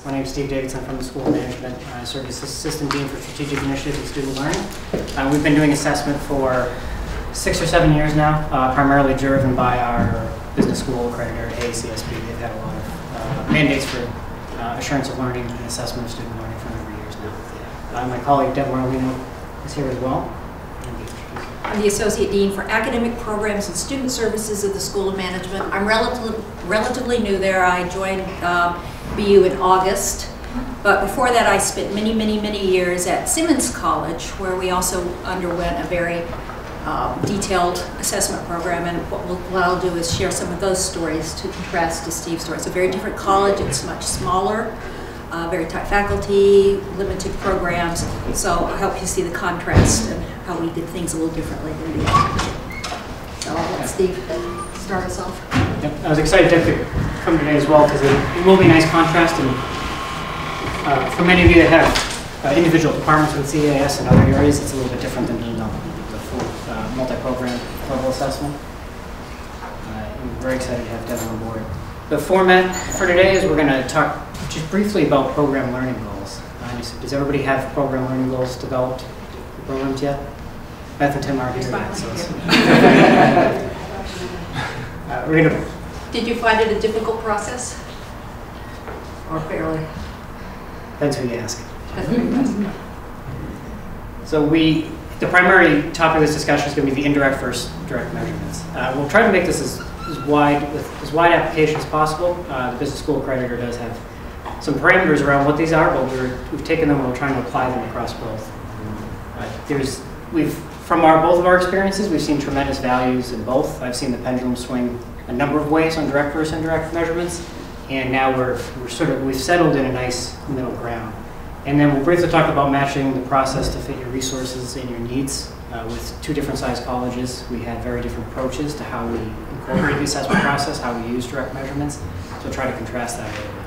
My name is Steve Davidson from the School of Management. I serve as Assistant Dean for Strategic Initiatives and Student Learning. We've been doing assessment for 6 or 7 years now, primarily driven by our business school accreditor at ACSB. They've had a lot of mandates for assurance of learning and assessment of student learning for a number of years now. My colleague Deborah is here as well. I'm the Associate Dean for Academic Programs and Student Services at the School of Management. I'm relatively new there. I joined BU in August, but before that I spent many years at Simmons College, where we also underwent a very detailed assessment program, and what I'll do is share some of those stories to contrast to Steve's story. It's a very different college. It's much smaller, very tight faculty, limited programs, so I'll help you see the contrast and how we did things a little differently than the others. So I'll let Steve start us off. Yep. I was excited to come today as well, because it will be a nice contrast, and for many of you that have individual departments with CAS and other areas, it's a little bit different than the full multi-program level assessment. I'm very excited to have Deborah on board. The format for today is we're going to talk just briefly about program learning goals. Does everybody have program learning goals developed for programs yet? Beth and Tim are here. We're going to. Did you find it a difficult process, or fairly? Depends who you ask. So the primary topic of this discussion is going to be the indirect versus direct measurements. We'll try to make this as wide application as possible. The business school accreditor does have some parameters around what these are, but we've taken them and we're trying to apply them across both. From both of our experiences, we've seen tremendous values in both. I've seen the pendulum swing a number of ways on direct versus indirect measurements, and now we've settled in a nice middle ground. And then we'll briefly talk about matching the process to fit your resources and your needs. With two different sized colleges, we had very different approaches to how we incorporate the assessment process, how we use direct measurements. So we'll try to contrast that a little bit.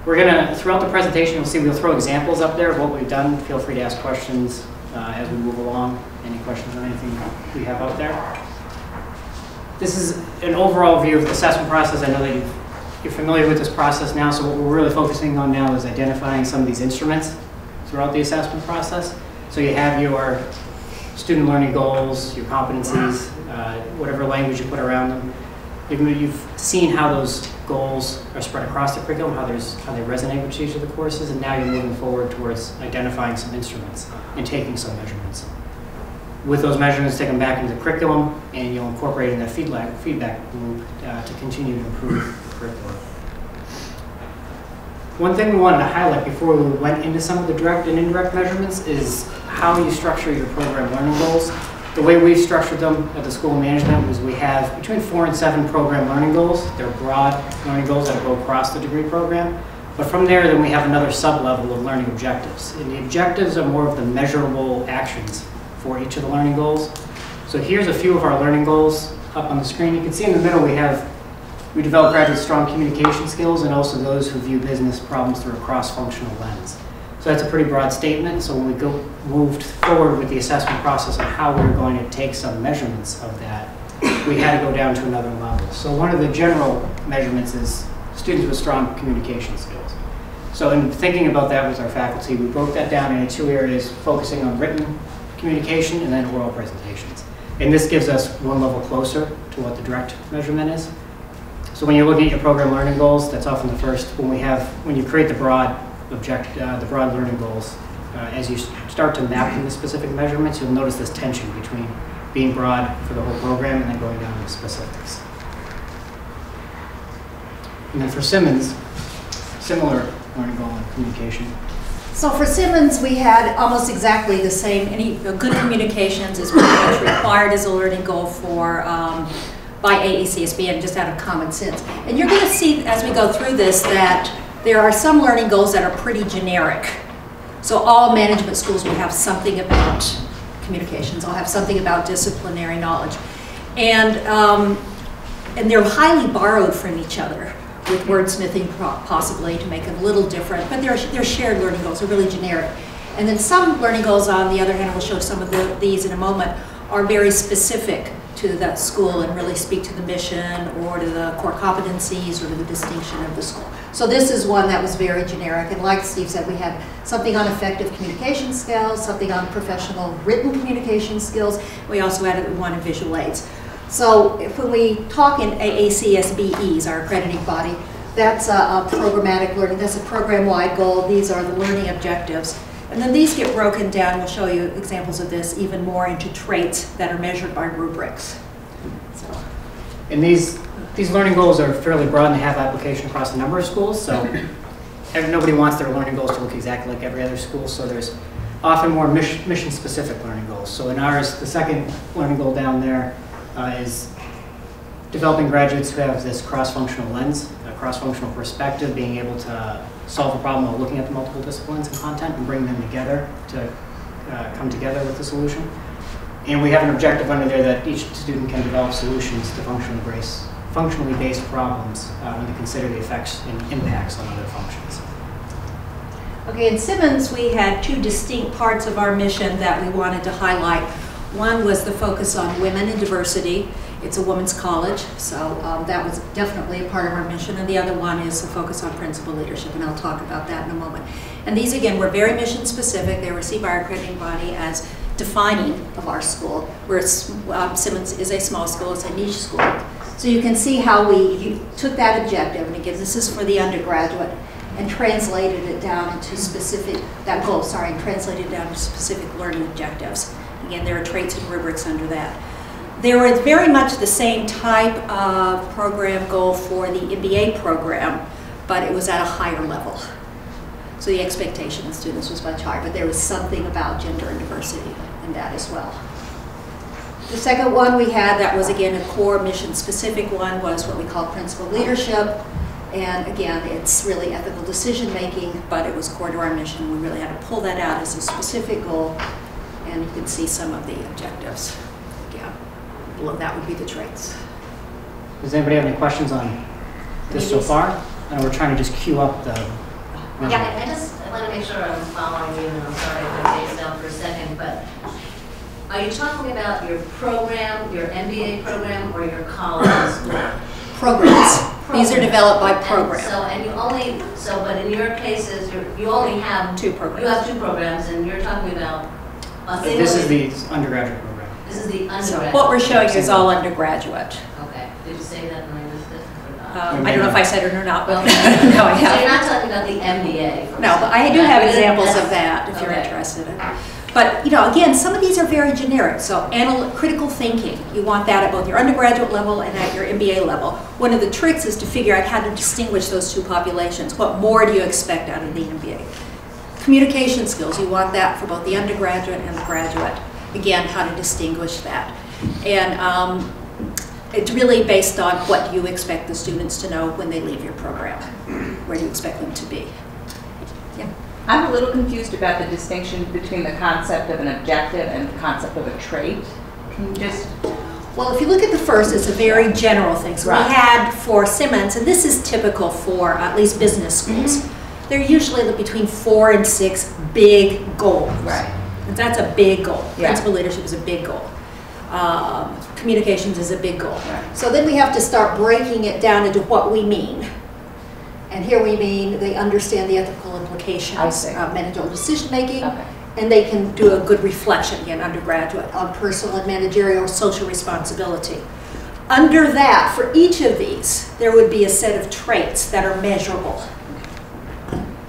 We're going to, throughout the presentation, we'll throw examples up there of what we've done. Feel free to ask questions as we move along. Any questions on anything we have out there? This is an overall view of the assessment process. I know that you're familiar with this process now, so what we're really focusing on now is identifying some of these instruments throughout the assessment process. So you have your student learning goals, your competencies, whatever language you put around them. You've seen how those goals are spread across the curriculum, how they resonate with each of the courses, and now you're moving forward towards identifying some instruments and taking some measurements. With those measurements, take them back into the curriculum, and you'll incorporate in that feedback loop to continue to improve the curriculum. One thing we wanted to highlight before we went into some of the direct and indirect measurements is how you structure your program learning goals. The way we've structured them at the School of Management was we have between 4 and 7 program learning goals. They're broad learning goals that go across the degree program. But from there, then we have another sub-level of learning objectives. And the objectives are more of the measurable actions for each of the learning goals. So here's a few of our learning goals up on the screen. You can see in the middle we develop graduates' strong communication skills, and also those who view business problems through a cross-functional lens. So that's a pretty broad statement. So when we moved forward with the assessment process on how we were going to take some measurements of that, we had to go down to another level. So one of the general measurements is students with strong communication skills. So in thinking about that with our faculty, we broke that down into 2 areas, focusing on written communication and then oral presentations. And this gives us one level closer to what the direct measurement is. So when you're looking at your program learning goals, that's often the first. When you create the broad learning goals, as you start to map them to specific measurements, you'll notice this tension between being broad for the whole program and then going down to specifics. And then for Simmons, similar learning goal and communication. So for Simmons, we had almost exactly the same. Good communications is pretty much required as a learning goal by AECSB, and just out of common sense. And you're going to see as we go through this that there are some learning goals that are pretty generic. So all management schools will have something about communications. I'll have something about disciplinary knowledge, and they're highly borrowed from each other, with wordsmithing possibly to make it a little different, but they're shared learning goals, they're really generic. And then some learning goals, on the other hand, we'll show some of these in a moment, are very specific to that school and really speak to the mission or to the core competencies or to the distinction of the school. So this is one that was very generic, and like Steve said, we had something on effective communication skills, something on professional written communication skills. We also added one in visual aids. So when we talk in AACSBEs, our accrediting body, that's a programmatic learning, that's a program-wide goal. These are the learning objectives. And then these get broken down, we'll show you examples of this, even more into traits that are measured by rubrics. So. And these learning goals are fairly broad and they have application across a number of schools, so nobody wants their learning goals to look exactly like every other school, so there's often more mission-specific learning goals. So in ours, the second learning goal down there is developing graduates who have this cross-functional lens, a cross-functional perspective, being able to solve a problem while looking at the multiple disciplines and content and bring them together to come together with the solution. And we have an objective under there that each student can develop solutions to functionally based problems when they consider the effects and impacts on other functions. Okay, in Simmons, we had two distinct parts of our mission that we wanted to highlight. One was the focus on women and diversity. It's a women's college, so that was definitely a part of our mission. And the other one is the focus on principal leadership, and I'll talk about that in a moment. And these, again, were very mission specific. They were received by our accrediting body as defining of our school, where Simmons is a small school, it's a niche school. So you can see how we took that objective, and again, this is for the undergraduate, and translated it down into specific, and translated it down to specific learning objectives. Again, there are traits and rubrics under that. There was very much the same type of program goal for the MBA program, but it was at a higher level. So the expectation of students was much higher, but there was something about gender and diversity in that as well. The second one we had that was, again, a core mission-specific one was what we call principal leadership. And again, it's really ethical decision-making, but it was core to our mission. We really had to pull that out as a specific goal, and you can see some of the objectives. Again, below that would be the traits. Does anybody have any questions on this so far? I know we're trying to just queue up the... Yeah, I want to make sure I'm following you, and I'm sorry if I phased out for a second, but are you talking about your program, your MBA program, or your college school? Programs. These are developed by program. But in your cases, you only have two programs. You have two programs, and you're talking about a single. This is the undergraduate program. This is the undergraduate. So what we're showing you is all undergraduate. Okay. Did you say that when I missed it? I don't know if I said it or not, but no, I have. So you're not talking about the MBA. No, but I do have examples of that if you're interested in. But again, some of these are very generic. So critical thinking, you want that at both your undergraduate level and at your MBA level. One of the tricks is to figure out how to distinguish those two populations. What more do you expect out of the MBA? Communication skills, you want that for both the undergraduate and the graduate. Again, how to distinguish that. And it's really based on what do you expect the students to know when they leave your program. Where do you expect them to be? Yeah. I'm a little confused about the distinction between the concept of an objective and the concept of a trait. Can you just... Well, if you look at the first, it's a very general thing. So right. We had for Simmons, and this is typical for at least business schools, they're usually between 4 and 6 big goals. Right. And that's a big goal. Yeah. Principal leadership is a big goal. Communications is a big goal. Right. So then we have to start breaking it down into what we mean. And here we mean they understand the ethical implications of managerial decision making, and they can do a good reflection, again, undergraduate, on personal and managerial or social responsibility. Under that, for each of these, there would be a set of traits that are measurable.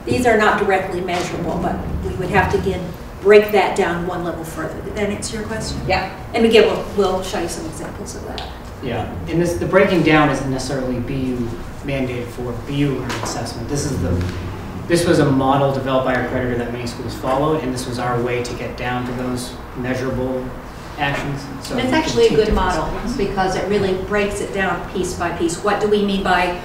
These are not directly measurable, but we would have to, again, break that down one level further. Did that answer your question? Yeah. And again, we'll show you some examples of that. Yeah, and the breaking down isn't necessarily BU mandated for BU learning assessment. This was a model developed by our accreditor that many schools followed, and this was our way to get down to those measurable actions. So and it's actually a good model because it really breaks it down piece by piece. What do we mean by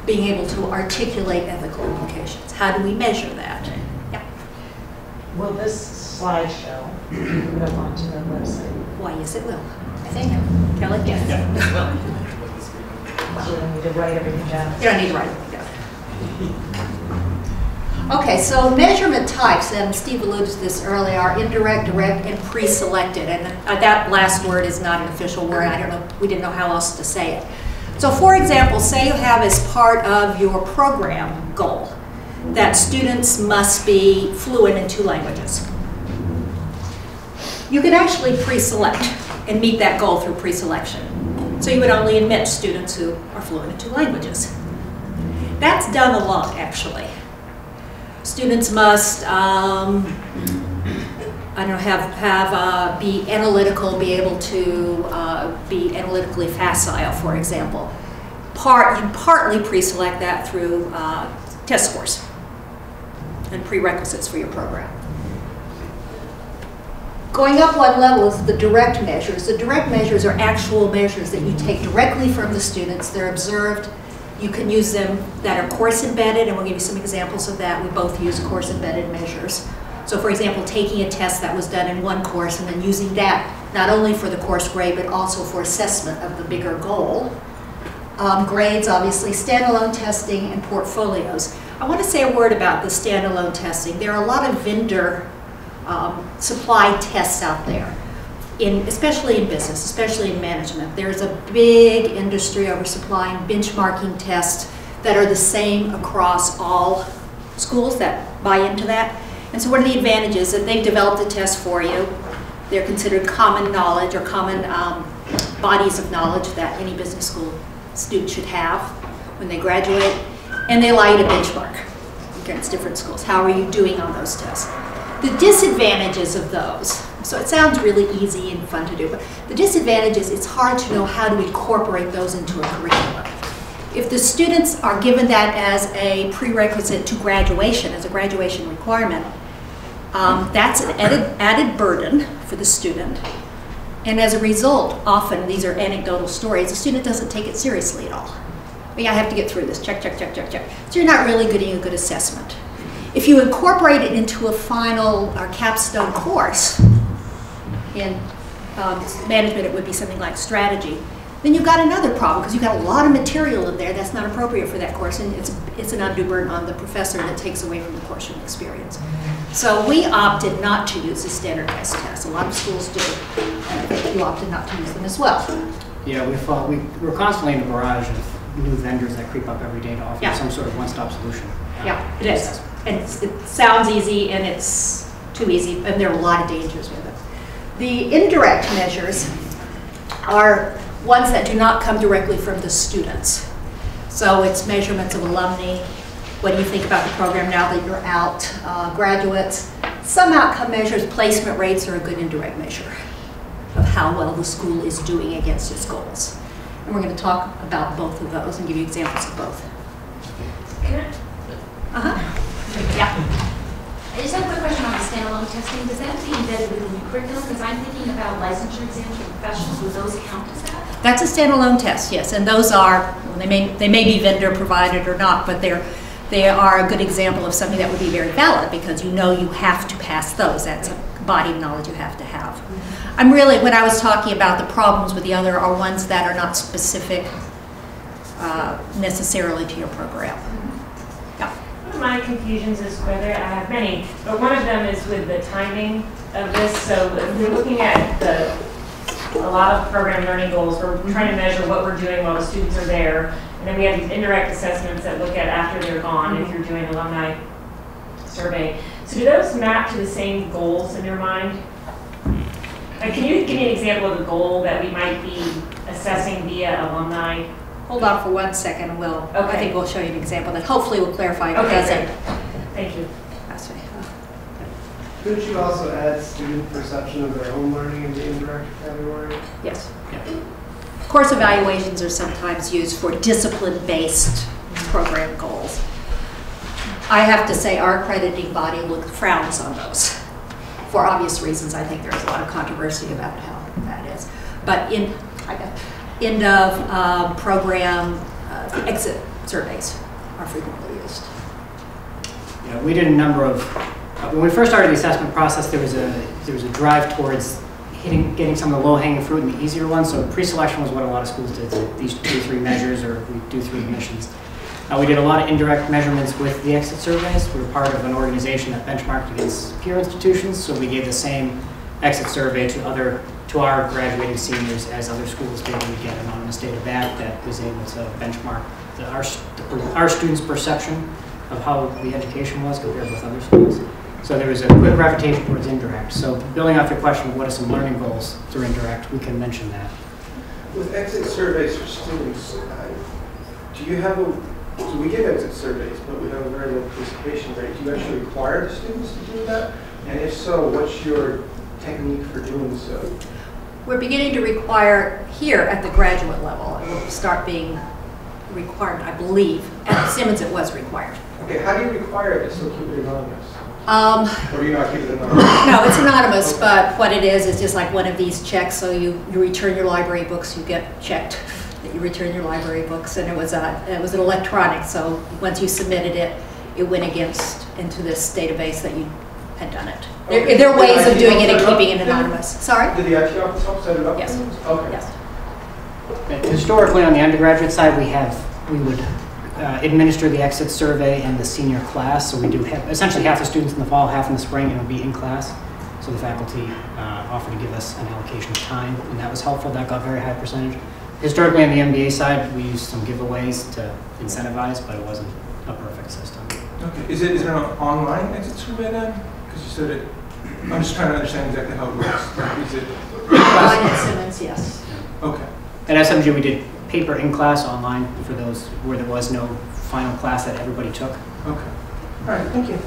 being able to articulate ethical implications? How do we measure that? Yeah. Will this slideshow go onto the website? Why, yes, it will. I think. Kelly? Yes. Yeah. It will. So you need to write everything down. You don't need to write everything down. Okay, so measurement types, and Steve alluded to this earlier, are indirect, direct, and pre-selected. And that last word is not an official word. I don't know, we didn't know how else to say it. So for example, say you have as part of your program goal that students must be fluent in 2 languages. You can actually pre-select and meet that goal through pre-selection. So you would only admit students who are fluent in 2 languages. That's done a lot, actually. Students must, be analytical, be able to be analytically facile, for example. You partly pre-select that through test scores and prerequisites for your program. Going up one level is the direct measures. The direct measures are actual measures that you take directly from the students. They're observed. You can use them that are course embedded, and we'll give you some examples of that. We both use course embedded measures. So for example, taking a test that was done in one course and then using that not only for the course grade, but also for assessment of the bigger goal. Grades, obviously, standalone testing, and portfolios. I want to say a word about the standalone testing. There are a lot of vendor supply tests out there, especially in business, especially in management. There's a big industry over supplying benchmarking tests that are the same across all schools that buy into that. And so what are the advantages? That they've developed a test for you. They're considered common knowledge or common bodies of knowledge that any business school student should have when they graduate. And they allow you to benchmark against different schools. How are you doing on those tests? The disadvantages of those, so it sounds really easy and fun to do, but the disadvantages, it's hard to know how to incorporate those into a curriculum. If the students are given that as a prerequisite to graduation, as a graduation requirement, that's an added burden for the student. And as a result, often, these are anecdotal stories, the student doesn't take it seriously at all. I mean, I have to get through this, check, check, check, check, check. So you're not really getting a good assessment. If you incorporate it into a final or capstone course, in management it would be something like strategy, then you've got another problem because you've got a lot of material in there that's not appropriate for that course, and it's an undue burden on the professor that takes away from the course room experience. So we opted not to use the standardized tests. A lot of schools do, and I think you opted not to use them as well. Yeah, we're constantly in a barrage of new vendors that creep up every day to offer some sort of one-stop solution. Yeah, it is. And it sounds easy, and it's too easy, and there are a lot of dangers with it. The indirect measures are ones that do not come directly from the students. So it's measurements of alumni. What do you think about the program now that you're out? Graduates. Some outcome measures, placement rates are a good indirect measure of how well the school is doing against its goals. And we're going to talk about both of those and give you examples of both. Can I? Yeah. I just have a quick question on the standalone testing. Does that have to be embedded within the curriculum? Because I'm thinking about licensure exams for professionals. Would those count as that? That's a standalone test, yes. And those are, well, they may be vendor provided or not, but they are a good example of something that would be very valid because you know you have to pass those. That's a body of knowledge you have to have. I'm really, when I was talking about the problems with the other are ones that are not specific necessarily to your program. Yeah. One of my confusions is whether, I have many, but one of them is with the timing of this. So if we're looking at a lot of program learning goals, we're trying to measure what we're doing while the students are there. And then we have these indirect assessments that look at after they're gone, if you're doing alumni survey. So do those map to the same goals in your mind? Like, can you give me an example of a goal that we might be assessing via alumni? Hold on for 1 second, and I think we'll show you an example that hopefully will clarify if it doesn't. Thank you. That's right. Couldn't you also add student perception of their own learning in the indirect category? Yes. Yeah. Course evaluations are sometimes used for discipline-based program goals. I have to say our accrediting body frowns on those. For obvious reasons, I think there's a lot of controversy about how that is. But end of program exit surveys are frequently used. Yeah, we did a number of, when we first started the assessment process, there was a drive towards getting some of the low-hanging fruit and the easier ones. So pre-selection was what a lot of schools did, these 2 or 3 measures, or we do 3 admissions. We did a lot of indirect measurements with the exit surveys. We were part of an organization that benchmarked against peer institutions, so we gave the same exit survey to other to our graduating seniors as other schools did. We get anonymous data back that was able to benchmark our students' perception of how the education was compared with other schools. So there was a quick gravitation towards Indirect. So building off your question, what are some learning goals through Indirect, we can mention that. With exit surveys for students, do you have so we give exit surveys, but we have a very low participation rate. Do you actually require the students to do that? And if so, what's your technique for doing so? We're beginning to require here at the graduate level. It will start being required, I believe. At Simmons it was required. Okay, how do you require it to still keep it anonymous? Or do you not keep it anonymous? No, it's anonymous, Okay. but what it is just like one of these checks. So you return your library books, you get checked that you return your library books, and it was an electronic. So once you submitted it, it went into this database that you had done it. Okay. There are ways of doing it and Did the IT keeping it help anonymous. Sorry? Did the IT office help set it up? Yes. Okay. Yes. Historically, on the undergraduate side, we would administer the exit survey in the senior class. So we do have essentially half the students in the fall, half in the spring, and it would be in class. So the faculty offered to give us an allocation of time, and that was helpful. That got very high percentage. Historically, on the MBA side, we used some giveaways to incentivize, but it wasn't a perfect system. Okay. Is it an online exit survey then? Because you said it. I'm just trying to understand exactly how it works. Like, is it? Online at Simmons, yes. Okay. At SMG, we did paper in class, online for those where there was no final class that everybody took. Okay. All right. Thank you.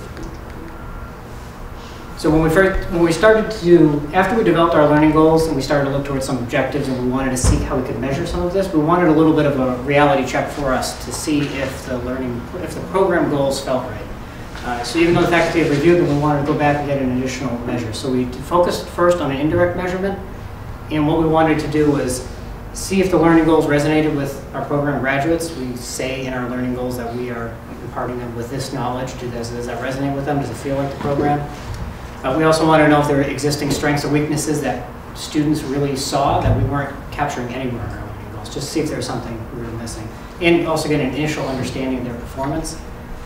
So when we started to, after we developed our learning goals and we started to look towards some objectives and we wanted to see how we could measure some of this, we wanted a little bit of a reality check for us to see if the program goals felt right. So even though the faculty had reviewed them, we wanted to go back and get an additional measure. So we focused first on an indirect measurement, and what we wanted to do was see if the learning goals resonated with our program graduates. We say in our learning goals that we are imparting them with this knowledge. Does that resonate with them? Does it feel like the program? We also want to know if there are existing strengths or weaknesses that students really saw that we weren't capturing anywhere in our learning goals, just to see if there's something we were missing. And also get an initial understanding of their performance.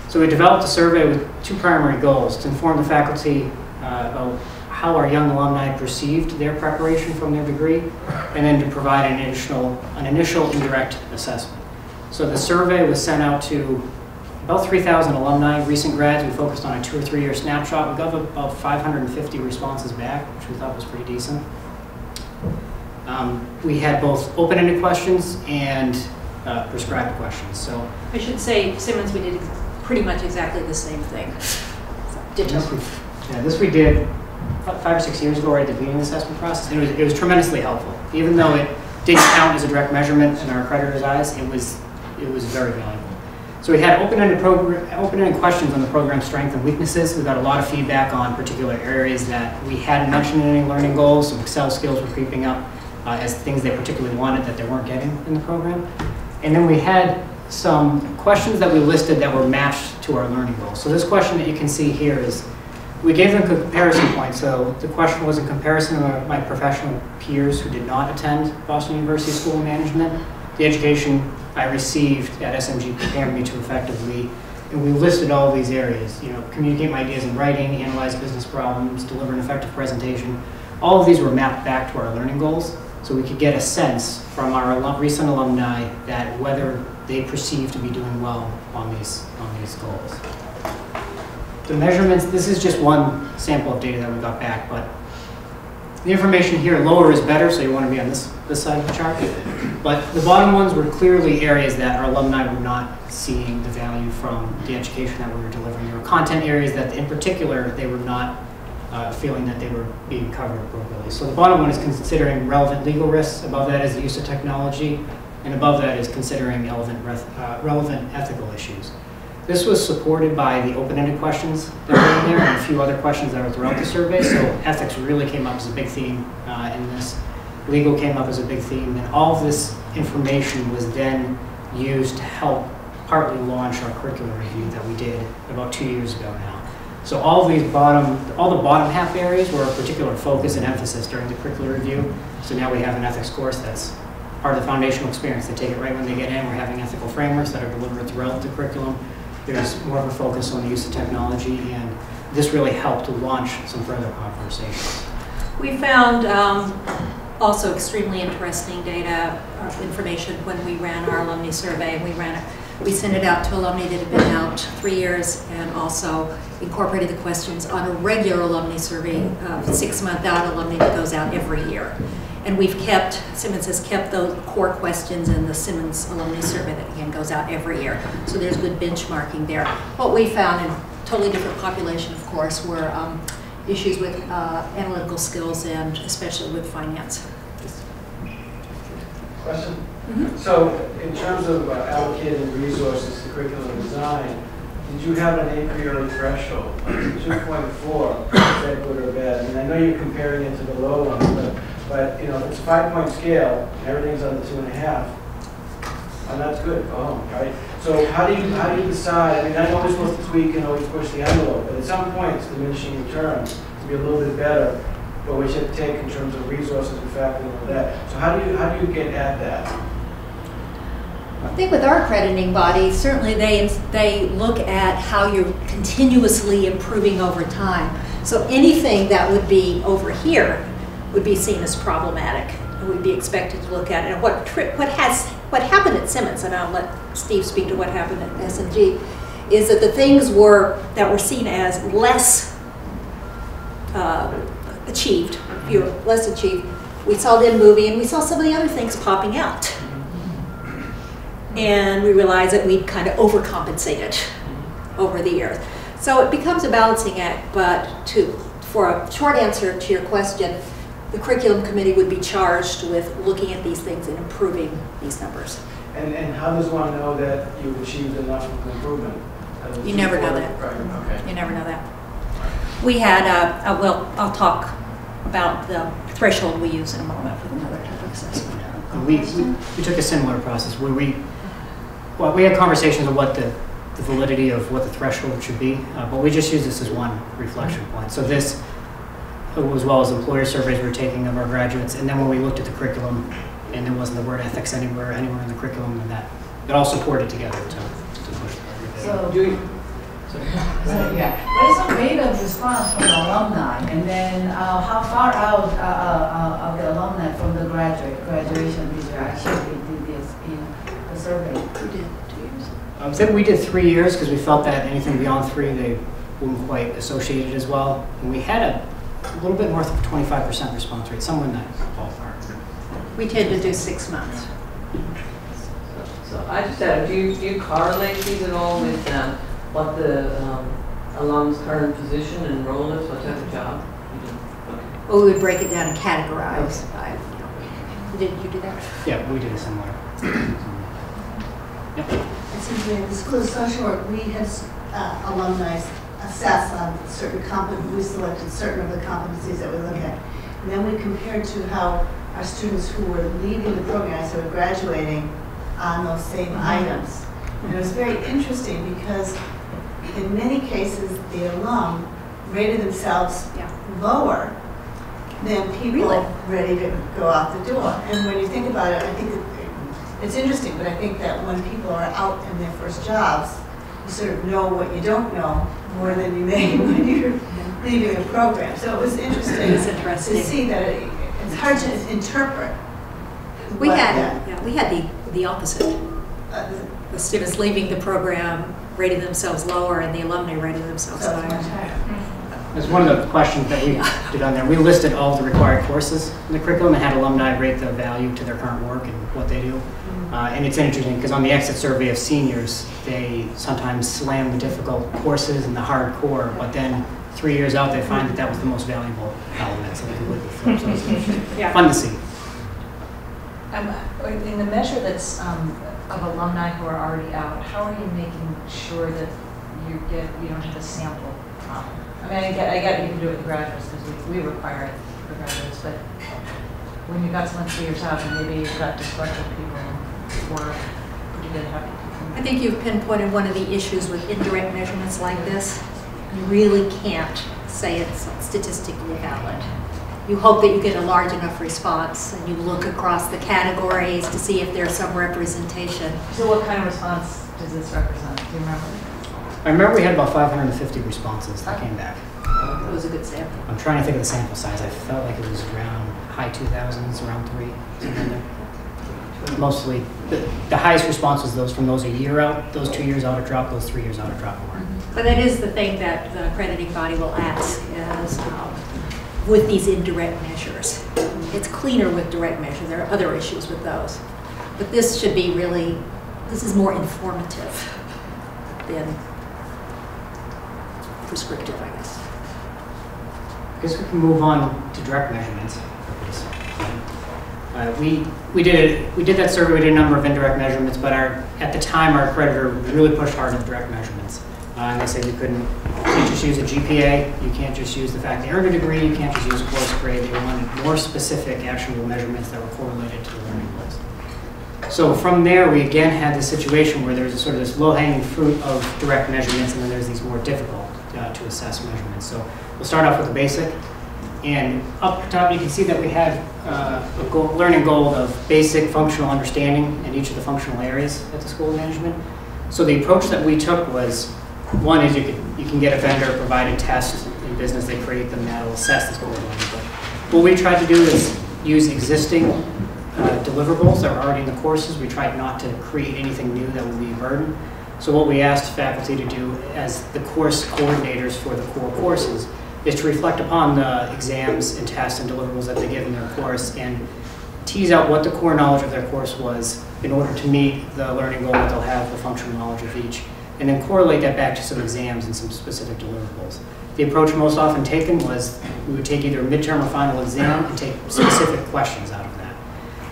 So we developed a survey with two primary goals: to inform the faculty about how our young alumni perceived their preparation from their degree, and then to provide an initial indirect assessment. So the survey was sent out to about 3,000 alumni, recent grads. We focused on a 2 or 3 year snapshot. We got about 550 responses back, which we thought was pretty decent. We had both open-ended questions and prescribed questions. So I should say Simmons, we did pretty much exactly the same thing. Ditto. this we did 5 or 6 years ago, right at the beginning of the assessment process. And it was tremendously helpful. Even though it didn't count as a direct measurement in our accreditor's eyes, it was very valuable. So we had open-ended questions on the program's strengths and weaknesses. We got a lot of feedback on particular areas that we hadn't mentioned in any learning goals. Some Excel skills were creeping up as things they particularly wanted that they weren't getting in the program. And then we had some questions that we listed that were matched to our learning goals. So this question that you can see here is, we gave them a comparison point. So the question was in comparison to my professional peers who did not attend Boston University School of Management. The education I received at SMG prepared me to effectively, and we listed all of these areas, communicate my ideas in writing, analyze business problems, deliver an effective presentation. All of these were mapped back to our learning goals, so we could get a sense from our recent alumni that whether they perceive to be doing well on these goals. The measurements, this is just one sample of data that we got back, but the information here, lower is better, so you want to be on this side of the chart. But the bottom ones were clearly areas that our alumni were not seeing the value from the education that we were delivering. There were content areas that, in particular, they were not feeling that they were being covered appropriately. So the bottom one is considering relevant legal risks. Above that is the use of technology. And above that is considering relevant ethical issues. This was supported by the open-ended questions that were in there and a few other questions that were throughout the survey. So ethics really came up as a big theme in this. Legal came up as a big theme. And all of this information was then used to help partly launch our curriculum review that we did about 2 years ago now. So all the bottom half areas were of particular focus and emphasis during the curricular review. So now we have an ethics course that's part of the foundational experience. They take it right when they get in. We're having ethical frameworks that are delivered throughout the curriculum. There's more of a focus on the use of technology, and this really helped to launch some further conversations. We found also extremely interesting data, information when we ran our alumni survey. We sent it out to alumni that had been out 3 years, and also incorporated the questions on a regular alumni survey, 6-month out alumni that goes out every year. And Simmons has kept those core questions in the Simmons alumni survey that again goes out every year. So there's good benchmarking there. What we found, in a totally different population of course, were issues with analytical skills and especially with finance. Question? So in terms of allocating resources to curriculum design, did you have an a priori threshold, like 2.4, is that good or bad? I mean, I know you're comparing it to the low ones, but you know, if it's a 5-point scale and everything's under 2.5, and that's good, go home, right? So how do you decide? I mean, I know we're supposed to tweak and always push the envelope, but at some point it's diminishing returns to be a little bit better, but we should take in terms of resources and factoring all that. So how do you get at that? I think with our accrediting body, certainly they look at how you're continuously improving over time. So anything that would be over here would be seen as problematic, and we'd be expected to look at it. And what happened at Simmons, and I'll let Steve speak to what happened at S&G, is that the things that were seen as less achieved, less achieved, we saw them moving, and we saw some of the other things popping out. And we realized that we'd kind of overcompensated over the years. So it becomes a balancing act, but for a short answer to your question, the curriculum committee would be charged with looking at these things and improving these numbers. And how does one know that you've achieved enough of an improvement? You never know that. Right, okay. You never know that. We had, well, I'll talk about the threshold we use in a moment with another type of assessment. We took a similar process where we had conversations on what the validity of what the threshold should be, but we just use this as one reflection point. So this, as well as employer surveys we're taking of our graduates, and then when we looked at the curriculum, and there wasn't the word ethics anywhere in the curriculum, and that it all supported together to push the Based on rate of response from the alumni, and then how far out of the alumni from the graduation did you actually do this in the survey? We did 2 years. I think we did 3 years because we felt that anything beyond 3 they wouldn't quite associate it as well. And we had a little bit north of 25% response rate, somewhere in that ballpark. We tend to do 6 months. So I just had, do you correlate these at all with what the alum's current position and role is, what type of job? Okay. Well, we would break it down and categorize. Did you do that? Yeah, we did a similar. Yep. Since we're in the School of Social Work, we have alumni assess on certain competencies. We selected certain of the competencies that we look at. And then we compared to how our students who were leaving the program, so were graduating, on those same items. And it was very interesting because in many cases, the alum rated themselves lower than people ready to go out the door. And when you think about it, I think it's interesting, but I think that when people are out in their first jobs, you sort of know what you don't know more than you may when you're leaving a program. So it was interesting, to see that it's hard to interpret. We had the opposite. The students leaving the program rated themselves lower, and the alumni rated themselves higher. That's one of the questions that we did on there. We listed all the required courses in the curriculum and had alumni rate the value to their current work and what they do. And it's interesting because on the exit survey of seniors, they sometimes slam the difficult courses and the hardcore, but then 3 years out, they find that that was the most valuable element, so they completely flip. So it's fun to see. In the measure that's of alumni who are already out, how are you making sure that you don't have a sample problem? I mean, I get you can do it with graduates because we require it for graduates, but when you've got someone 3 years out and maybe you've got disgruntled people or pretty good happy people. I think you've pinpointed one of the issues with indirect measurements like this. You really can't say it's statistically valid. You hope that you get a large enough response and you look across the categories to see if there's some representation. So what kind of response does this represent? Do you remember? I remember we had about 550 responses that came back. It was a good sample. I'm trying to think of the sample size. I felt like it was around high 2000s, around 3, something there. Mostly, the highest response was those from those a year out, those 2 years out of drop, those 3 years out of drop more. But that is the thing that the accrediting body will ask is with these indirect measures. It's cleaner with direct measures. There are other issues with those. But this should be really, this is more informative than prescriptive, I guess. I guess we can move on to direct measurements. We did that survey. We did a number of indirect measurements, but at the time our accreditor really pushed hard on direct measurements. And they said you can't just use a GPA, you can't just use the fact they earned a degree, you can't just use a course grade. They wanted more specific, actionable measurements that were correlated to the learning goals. So from there, we again had this situation where there's sort of this low-hanging fruit of direct measurements, and then there's these more difficult to assess measurements. So we'll start off with the basic. And up top, you can see that we had a learning goal of basic functional understanding in each of the functional areas at the School of Management. So the approach that we took was, one is you can get a vendor-provided test in business. They create them that will assess the score of learning. But what we tried to do is use existing deliverables that were already in the courses. We tried not to create anything new that would be a burden. So what we asked faculty to do as the course coordinators for the core courses is to reflect upon the exams and tests and deliverables that they give in their course and tease out what the core knowledge of their course was in order to meet the learning goal that they'll have, the functional knowledge of each, and then correlate that back to some exams and some specific deliverables. The approach most often taken was we would take either a midterm or final exam and take specific questions out of that.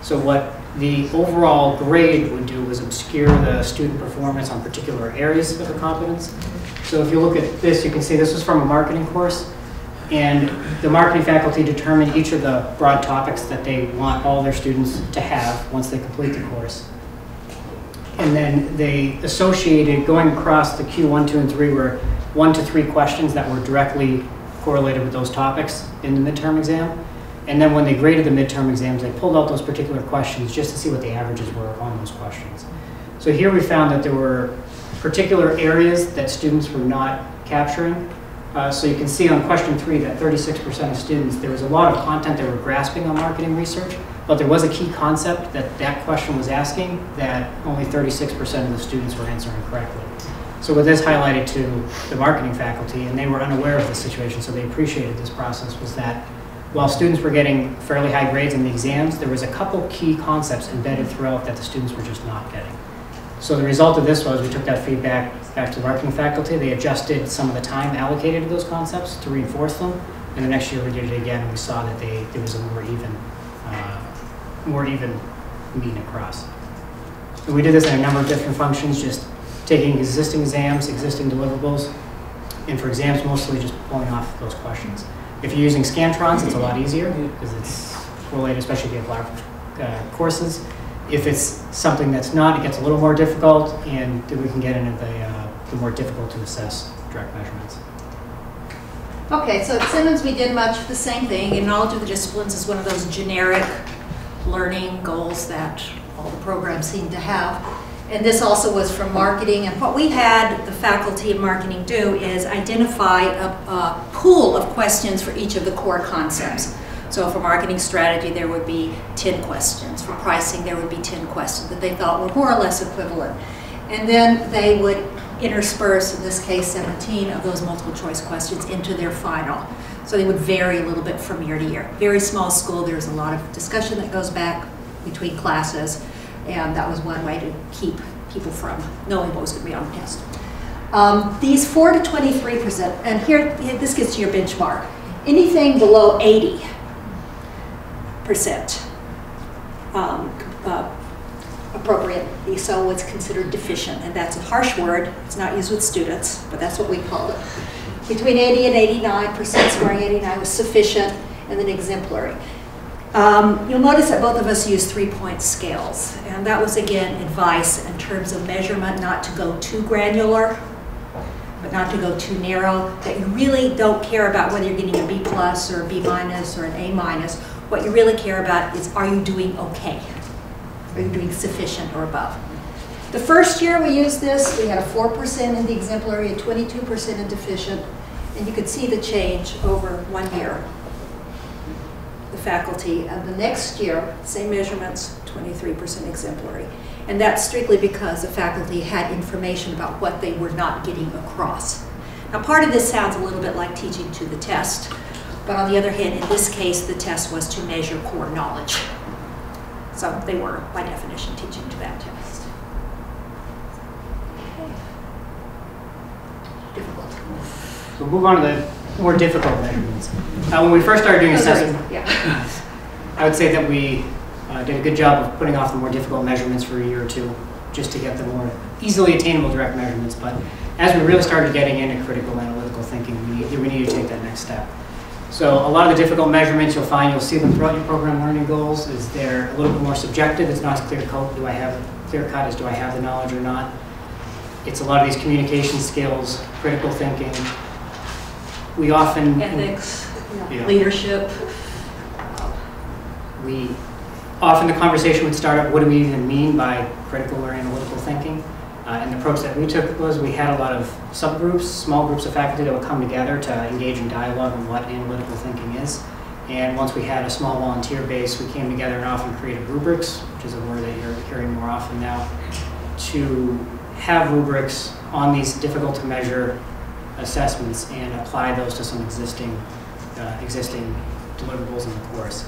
So what the overall grade would do was obscure the student performance on particular areas of the competence. So if you look at this, you can see this was from a marketing course. And the marketing faculty determined each of the broad topics that they want all their students to have once they complete the course. And then they associated, going across the Q1, 2, and 3 were 1 to 3 questions that were directly correlated with those topics in the midterm exam. And then when they graded the midterm exams, they pulled out those particular questions just to see what the averages were on those questions. So here we found that there were particular areas that students were not capturing. So you can see on question 3 that 36% of students, there was a lot of content they were grasping on marketing research, but there was a key concept that that question was asking that only 36% of the students were answering correctly. So what this highlighted to the marketing faculty, and they were unaware of the situation, so they appreciated this process, was that while students were getting fairly high grades in the exams, there was a couple key concepts embedded throughout that the students were just not getting. So the result of this was we took that feedback back to the marketing faculty. They adjusted some of the time allocated to those concepts to reinforce them. And the next year we did it again, and we saw that there was a more even mean across. And we did this in a number of different functions, just taking existing exams, existing deliverables, and for exams mostly just pulling off those questions. If you're using Scantrons, it's a lot easier because it's correlated, especially if you have large courses. If it's something that's not, it gets a little more difficult, and we can get into the more difficult to assess direct measurements. Okay, so at Simmons we did much the same thing. And knowledge of the disciplines is one of those generic learning goals that all the programs seem to have. And this also was from marketing. And what we had the faculty of marketing do is identify a pool of questions for each of the core concepts. So for marketing strategy, there would be 10 questions. For pricing, there would be 10 questions that they thought were more or less equivalent. And then they would intersperse, in this case, 17 of those multiple choice questions into their final. So they would vary a little bit from year to year. Very small school, there's a lot of discussion that goes back between classes, and that was one way to keep people from knowing what was going to be on the test. These 4 to 23%, and here, this gets to your benchmark. Anything below 80% appropriately so what's considered deficient, and that's a harsh word. It's not used with students, but that's what we call it. Between 80 and 89%, scoring 89 was sufficient, and then exemplary. You'll notice that both of us use 3-point scales, and that was again advice in terms of measurement, not to go too granular, but not to go too narrow, that you really don't care about whether you're getting a B+ or a B- or an A-. What you really care about is, are you doing okay? Are you doing sufficient or above? The first year we used this, we had a 4% in the exemplary, a 22% in deficient, And you could see the change over 1 year. The faculty, and the next year, same measurements, 23% exemplary. And that's strictly because the faculty had information about what they were not getting across. Now, part of this sounds a little bit like teaching to the test, but on the other hand, in this case, the test was to measure core knowledge. So they were, by definition, teaching to that test. Okay. Difficult. We'll move on to the more difficult measurements. When we first started doing assessment, I would say that we did a good job of putting off the more difficult measurements for a year or two, just to get the more easily attainable direct measurements. But as we really started getting into critical analytical thinking, we need to take that next step. So a lot of the difficult measurements you'll see them throughout your program learning goals is they're a little bit more subjective. It's not as clear cut as do I have the knowledge or not. It's a lot of these communication skills, critical thinking. We often ethics, leadership. The conversation would start up, what do we even mean by critical or analytical thinking? And the approach that we took was we had a lot of subgroups, small groups of faculty that would come together to engage in dialogue on what analytical thinking is. And once we had a small volunteer base, we came together and often created rubrics, which is a word that you're hearing more often now, to have rubrics on these difficult to measure assessments and apply those to some existing deliverables in the course.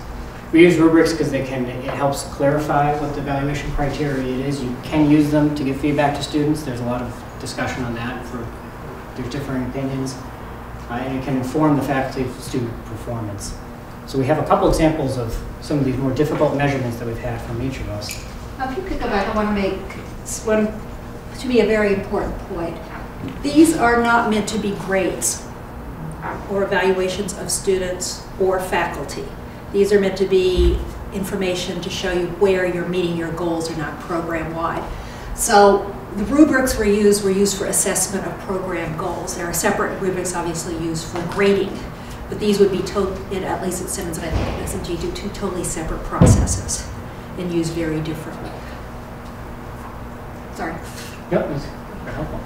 We use rubrics because it helps clarify what the evaluation criteria is. You can use them to give feedback to students. There's a lot of discussion on that. There's differing opinions. And it can inform the faculty-student performance. So we have a couple examples of some of these more difficult measurements that we've had from each of us. Now, if you could go back, I want to make one, to me, a very important point. These are not meant to be grades or evaluations of students or faculty. These are meant to be information to show you where you're meeting your goals or not program-wide. So the rubrics were used for assessment of program goals. There are separate rubrics obviously used for grading, but these would be, at least at Simmons and I think at SMG, do two totally separate processes and used very differently. Sorry. Yep, that's very helpful.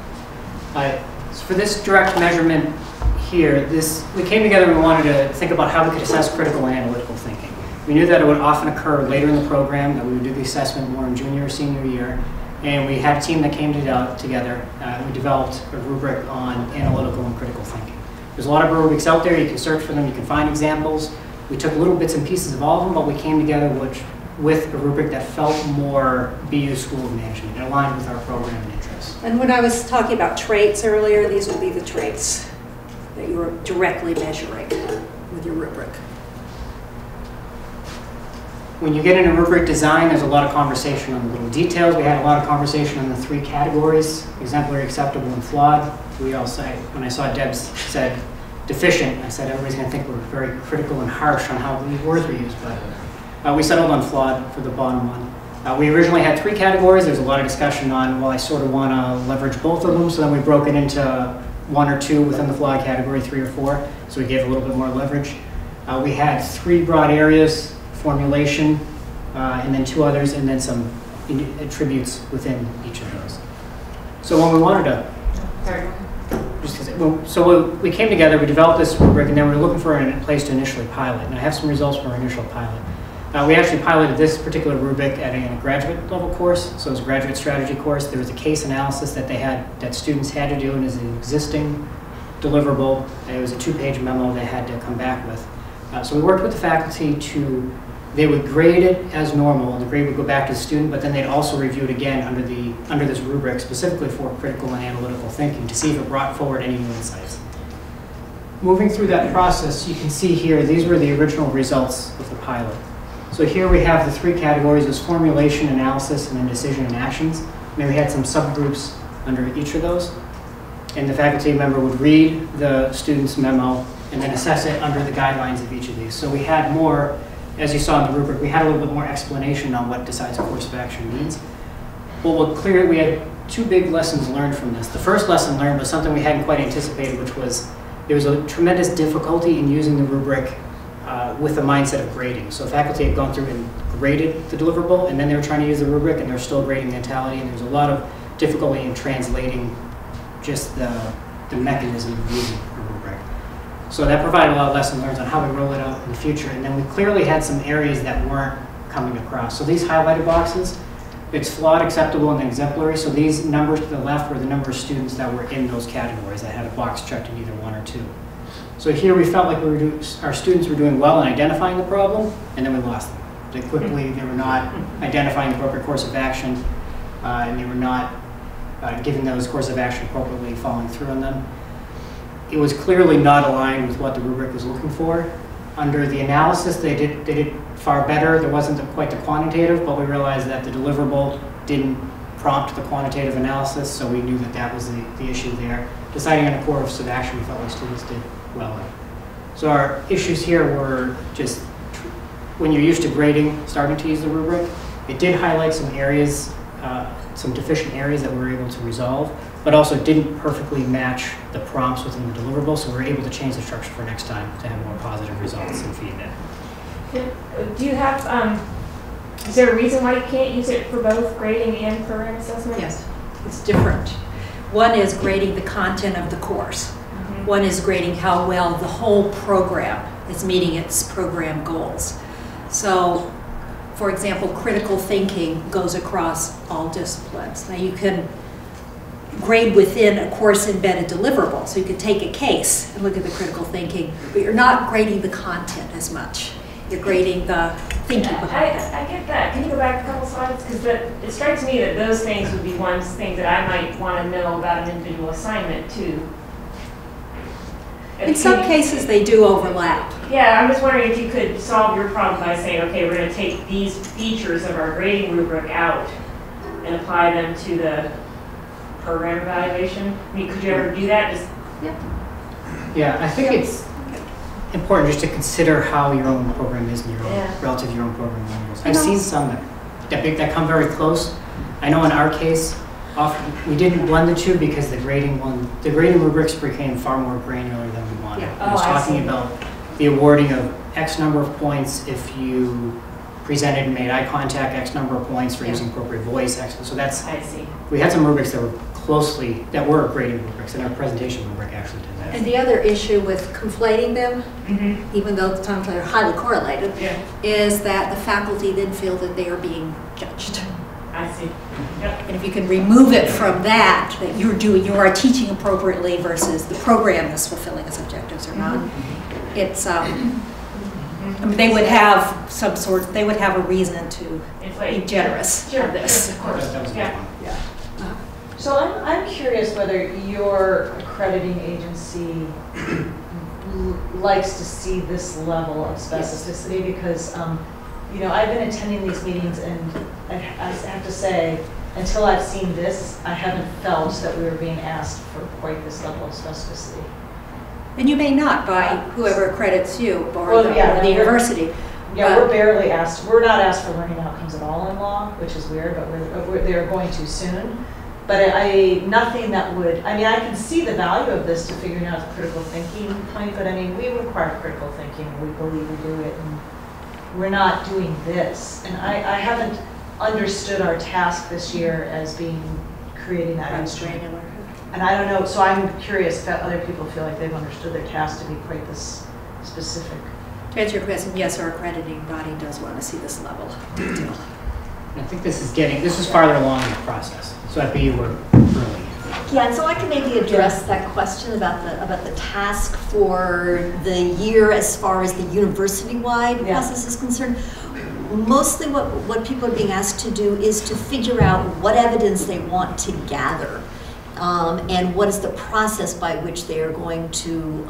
So for this direct measurement here, we came together and we wanted to think about how we could assess critical and analytical thinking. We knew that it would often occur later in the program, that we would do the assessment more in junior or senior year, and we had a team that came together. We developed a rubric on analytical and critical thinking. There's a lot of rubrics out there. You can search for them. You can find examples. We took little bits and pieces of all of them, but we came together with a rubric that felt more BU School of Management. It aligned with our program and interests. And when I was talking about traits earlier, these would be the traits that you were directly measuring with your rubric. When you get into rubric design, there's a lot of conversation on the little details. We had a lot of conversation on the 3 categories: exemplary, acceptable, and flawed. We all say, when I saw Deb said deficient, I said everybody's going to think we're very critical and harsh on how the words we use, but we settled on flawed for the bottom one. We originally had 3 categories. There's a lot of discussion on, well, I sort of want to leverage both of them, so then we broke it into 1 or 2 within the flawed category, 3 or 4, so we gave a little bit more leverage. We had 3 broad areas: formulation, and then 2 others, and then some attributes within each of those. So when we wanted to, we came together, we developed this rubric, and then we were looking for a place to initially pilot. And I have some results from our initial pilot. We actually piloted this particular rubric at a graduate level course, so it was a graduate strategy course. There was a case analysis that students had to do, and is an existing deliverable. It was a 2-page memo they had to come back with. So we worked with the faculty they would grade it as normal, and the grade would go back to the student, but then they'd also review it again under this rubric, specifically for critical and analytical thinking, to see if it brought forward any new insights. Moving through that process, you can see here, these were the original results of the pilot. So here we have the 3 categories: as formulation, analysis, and then decision and actions. And then we had some subgroups under each of those. And the faculty member would read the student's memo and then assess it under the guidelines of each of these. So we had more, as you saw in the rubric, we had a little bit more explanation on what decides a course of action means. But we had 2 big lessons learned from this. The first lesson learned was something we hadn't quite anticipated, which was there was a tremendous difficulty in using the rubric with the mindset of grading. So faculty had gone through and graded the deliverable, and then they were trying to use the rubric, and they're still grading mentality, and there's a lot of difficulty in translating just the the mechanism of using a rubric. So that provided a lot of lessons learned on how we roll it out in the future. And then we clearly had some areas that weren't coming across. So these highlighted boxes, it's flawed, acceptable, and exemplary. So these numbers to the left were the number of students that were in those categories that had a box checked in either 1 or 2. So here we felt like our students were doing well in identifying the problem, and then we lost them. They were not identifying the appropriate course of action, and they were not giving those course of action appropriately, following through on them. It was clearly not aligned with what the rubric was looking for. Under the analysis, they did far better. There wasn't quite the quantitative, but we realized that the deliverable didn't prompt the quantitative analysis, so we knew that that was the issue there. Deciding on a course of action, we felt like students did well in. So our issues here were just, when you're used to grading, starting to use the rubric, it did highlight some areas, some deficient areas that we were able to resolve, but also didn't perfectly match the prompts within the deliverable, so we were able to change the structure for next time to have more positive results and feedback. Do you have, is there a reason why you can't use it for both grading and program assessment? Yes, it's different. One is grading the content of the course. One is grading how well the whole program is meeting its program goals. So, for example, critical thinking goes across all disciplines. Now you can grade within a course embedded deliverable. So you can take a case and look at the critical thinking, but you're not grading the content as much. You're grading the thinking behind it. I get that. Can you go back a couple slides? Because it strikes me that those things would be things that I might want to know about an individual assignment too. In some cases, they do overlap. Yeah, I'm just wondering if you could solve your problem by saying, okay, we're going to take these features of our grading rubric out and apply them to the program evaluation. I mean, could you ever do that? Yeah, I think it's important just to consider how your own program is in your own, relative to your own program levels. I've seen some that come very close. I know in our case, often we didn't blend the two because the grading rubrics became far more granular than we wanted. Yeah. It was talking about the awarding of X number of points if you presented and made eye contact, X number of points for using appropriate voice, X. So that's, I see. We had some rubrics that were grading rubrics, and our presentation rubric actually did that. And the other issue with conflating them, even though sometimes they're highly correlated, is that the faculty then feel that they are being judged. I see. Yep. And if you can remove it from that you are teaching appropriately versus the program is fulfilling its objectives or not, it's, I mean, they would have they would have a reason to be generous of this. Of course. Yeah. So I'm curious whether your accrediting agency likes to see this level of specificity because, you know, I've been attending these meetings and I have to say, until I've seen this, I haven't felt that we were being asked for quite this level of specificity. And you may not by whoever accredits you or the university. Yeah, we're barely asked. We're not asked for learning outcomes at all in law, which is weird, but they're going to soon. But nothing that would, I mean, I can see the value of this to figuring out the critical thinking point, but I mean, we require critical thinking, we believe we do it, and we're not doing this. And I haven't understood our task this year as creating that instrument. And I don't know, so I'm curious if other people feel like they've understood their task to be quite this specific. To answer your question, yes, our accrediting body does want to see this level of detail. I think this is farther along in the process. So I think you were early. Yeah, and so I can maybe address that question about the task for the year as far as the university-wide process is concerned. Mostly what people are being asked to do is to figure out what evidence they want to gather and what is the process by which they are going to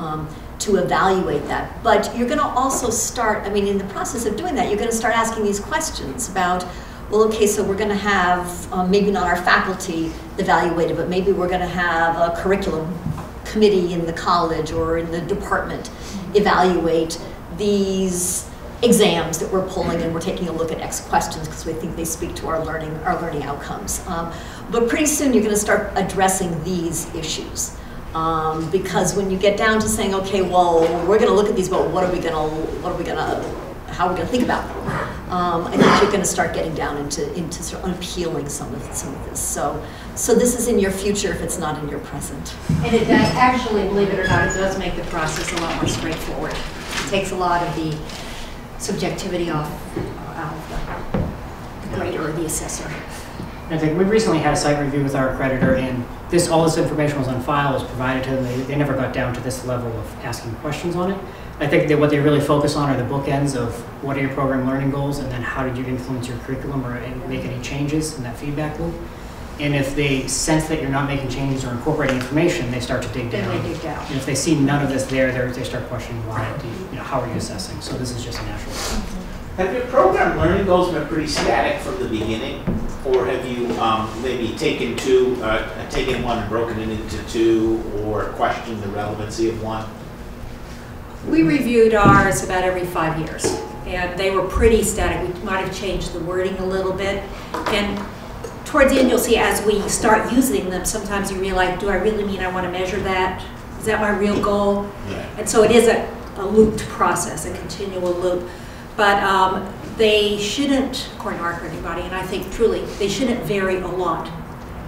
evaluate that. But you're going to also start, I mean, in the process of doing that, you're going to start asking these questions about, well, okay, so we're going to have maybe not our faculty evaluated, but maybe we're going to have a curriculum committee in the college or in the department evaluate these exams that we're pulling, and we're taking a look at X questions because we think they speak to our learning outcomes. But pretty soon you're going to start addressing these issues. Because when you get down to saying, okay, well, we're going to look at these, but what are we going to how we're going to think about them. I think you're going to start getting down into sort of unpeeling some of this. So this is in your future if it's not in your present. And it does, actually, believe it or not, it does make the process a lot more straightforward. It takes a lot of the subjectivity out of the grader or the assessor. I think we recently had a site review with our accreditor, and all this information was on file, was provided to them. They never got down to this level of asking questions on it. I think that what they really focus on are the bookends of what are your program learning goals, and then how did you influence your curriculum or make any changes in that feedback loop. And if they sense that you're not making changes or incorporating information, they start to dig down. Then they dig down. And if they see none of this there, they start questioning why, how are you assessing? So this is just a natural. Have your program learning goals been pretty static from the beginning? Or have you maybe taken one and broken it into two, or questioned the relevancy of one? We reviewed ours about every 5 years, and they were pretty static. We might have changed the wording a little bit. And towards the end, you'll see as we start using them, sometimes you realize, do I really mean I want to measure that? Is that my real goal? Yeah. And so it is a looped process, a continual loop. But they shouldn't, according to our accrediting body, and I think truly, they shouldn't vary a lot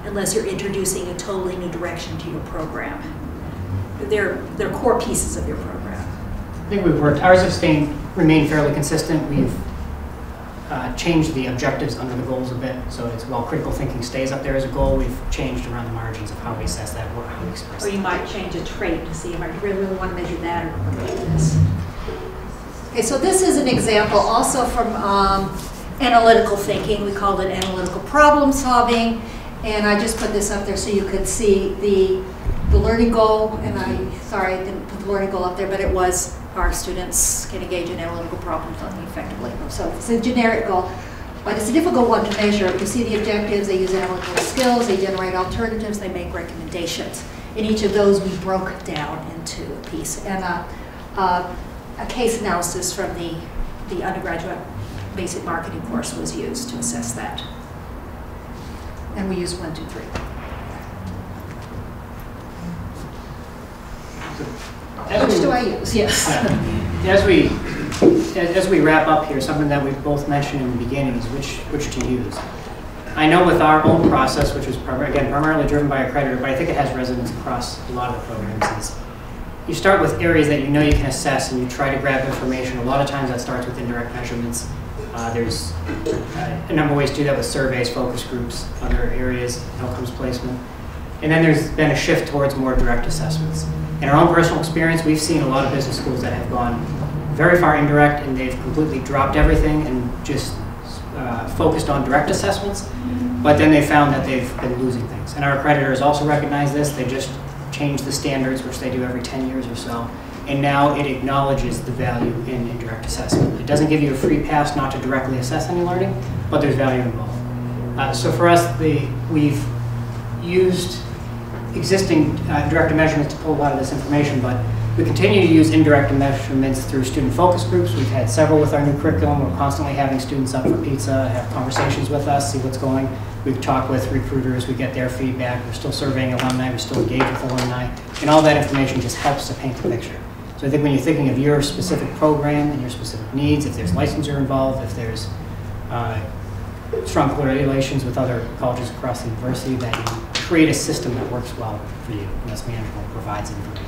unless you're introducing a totally new direction to your program. They're core pieces of your program. I think we've worked, ours has remained fairly consistent. We've changed the objectives under the goals a bit. So it's, while critical thinking stays up there as a goal, we've changed around the margins of how we assess that or how we express Or it. you might change a trait to see if I really want to measure that or measure this. Okay, so this is an example also from analytical thinking. We called it analytical problem solving. And I just put this up there so you could see the learning goal. And sorry, I didn't put the learning goal up there, but it was our students can engage in analytical problem solving effectively. So it's a generic goal, but it's a difficult one to measure. You see the objectives, they use analytical skills, they generate alternatives, they make recommendations. In each of those, we broke down into a piece. And a case analysis from the undergraduate basic marketing course was used to assess that. And we used 1, 2, 3. Which do I use? Yes. As we wrap up here, something that we both mentioned in the beginning is which to use. I know with our own process, which is primarily driven by accreditor, but I think it has resonance across a lot of the programs, is you start with areas that you know you can assess and you try to grab information. A lot of times that starts with indirect measurements. There's a number of ways to do that with surveys, focus groups, other areas, outcomes placement. And then there's been a shift towards more direct assessments. In our own personal experience, we've seen a lot of business schools that have gone very far indirect and they've completely dropped everything and just focused on direct assessments, but then they found that they've been losing things. And our accreditors also recognize this. They just changed the standards, which they do every 10 years or so, and now it acknowledges the value in indirect assessment. It doesn't give you a free pass not to directly assess any learning, but there's value involved. So for us, we've used existing direct measurements to pull a lot of this information, but we continue to use indirect measurements through student focus groups. We've had several with our new curriculum. We're constantly having students up for pizza, have conversations with us, see what's going. We've talked with recruiters, we get their feedback. We're still surveying alumni, we still engage with alumni, and all that information just helps to paint the picture. So I think when you're thinking of your specific program and your specific needs, if there's licensure involved, if there's strong correlations with other colleges across the university, that you create a system that works well for you and that's manageable, provides information.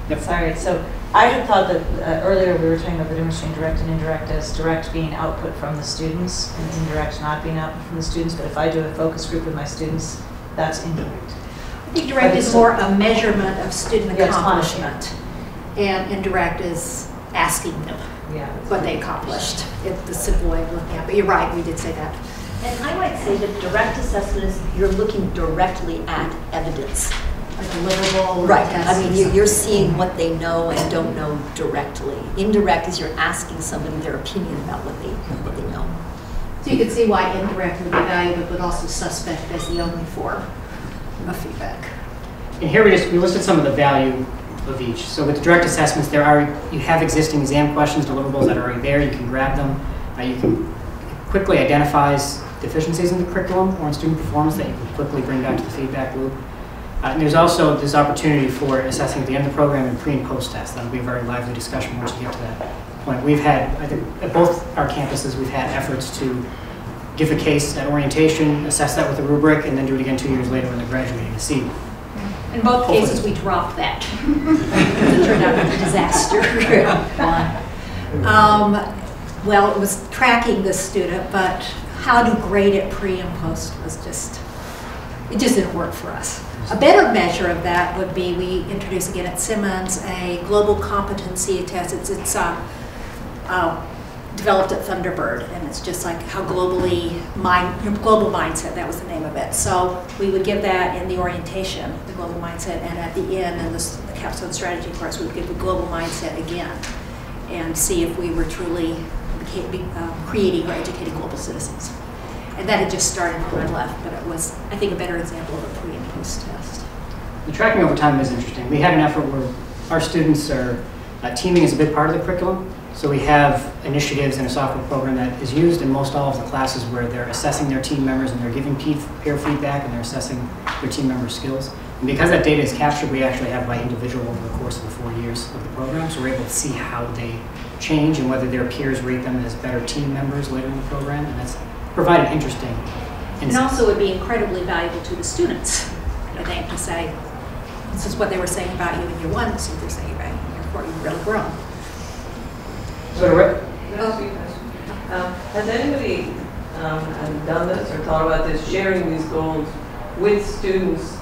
Yep. Sorry, so I had thought that earlier we were talking about the difference between direct and indirect as direct being output from the students and indirect not being output from the students, but if I do a focus group with my students, that's indirect. I think direct is more a measurement of student accomplishment, and indirect is asking them what they accomplished. It's the simple way of looking at it, but you're right, we did say that. And I might say that direct assessment is you're looking directly at evidence. A deliverable. Right. I mean, you're seeing what they know and don't know directly. Indirect is you're asking somebody their opinion about what they know. So you can see why indirect would be valuable, but also suspect as the only form of feedback. And here we listed some of the value of each. So with direct assessments, you have existing exam questions, deliverables that are already there. You can grab them. You can quickly identify deficiencies in the curriculum or in student performance that you can quickly bring back to the feedback loop. And there's also this opportunity for assessing at the end of the program and pre and post test. That'll be a very lively discussion once you get to that point. We've had, I think, at both our campuses, we've had efforts to give a case at orientation, assess that with a rubric, and then do it again 2 years later when they're graduating to see. In both cases, we dropped that. It turned out to be a disaster. Well, it was tracking the student, but how to grade it pre and post was just, it just didn't work for us. A better measure of that would be, we introduced again at Simmons a global competency test. It's developed at Thunderbird, and it's just like how global mindset, that was the name of it. So we would give that in the orientation, the global mindset, and at the end, in the capstone strategy course, we would give the global mindset again and see if we were truly creating or educating global citizens. And that had just started when I left, but it was, I think, a better example of a pre and post test. The tracking over time is interesting. We had an effort where our students are, teaming is a big part of the curriculum. So we have initiatives in a software program that is used in most all of the classes where they're assessing their team members and they're giving peer feedback and they're assessing their team members' skills. And because that data is captured, we actually have by individual over the course of the 4 years of the program. So we're able to see how they change and whether their peers rate them as better team members later in the program. And that's provided interesting insights. And also would be incredibly valuable to the students, I think, to say, this is what they were saying about you in year one, this is what they're saying about you in year four, you've really grown. So Rick? Has anybody done this or thought about this, sharing these goals with students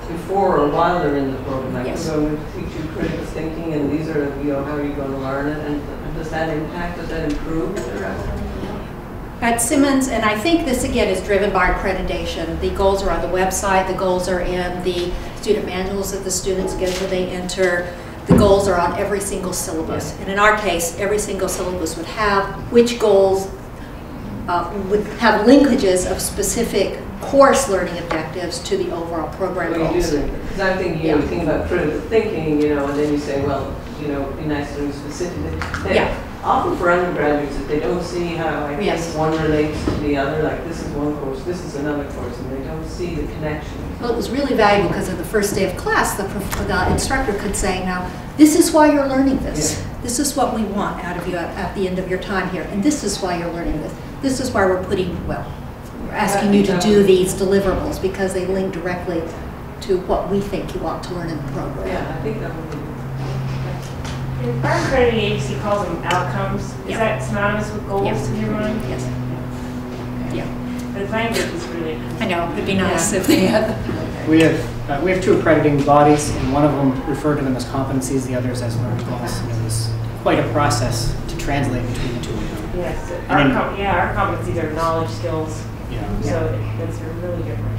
before or while they're in the program? Like, yes. We're going to teach you critical thinking, and these are, how are you going to learn it? And does that impact, does that improve their outcome? At Simmons, and I think this again is driven by accreditation. The goals are on the website, the goals are in the student manuals that the students get when they enter. The goals are on every single syllabus. And in our case, every single syllabus would have which goals would have linkages of specific course learning objectives to the overall program goals. Because I'm thinking, you think about critical thinking, and then you say, well, it'd be nice to be specific. Often for undergraduates, if they don't see how one relates to the other, like this is one course, this is another course, and they don't see the connection. Well, it was really valuable because of the first day of class, the instructor could say, now, this is why you're learning this. Yeah. This is what we want out of you at the end of your time here, and this is why you're learning this. This is why we're asking you to do these deliverables because they link directly to what we think you ought to learn in the program. Yeah, I think that would be. Our accrediting agency calls them outcomes. Is that synonymous with goals in your mind? Yes. Yeah. The language is really. I know. It'd be nice if they had. We have two accrediting bodies, and one of them referred to them as competencies, the others as learning goals. And it was quite a process to translate between the two of them. Yes. Our competencies are knowledge, skills. Yeah. So it's really different.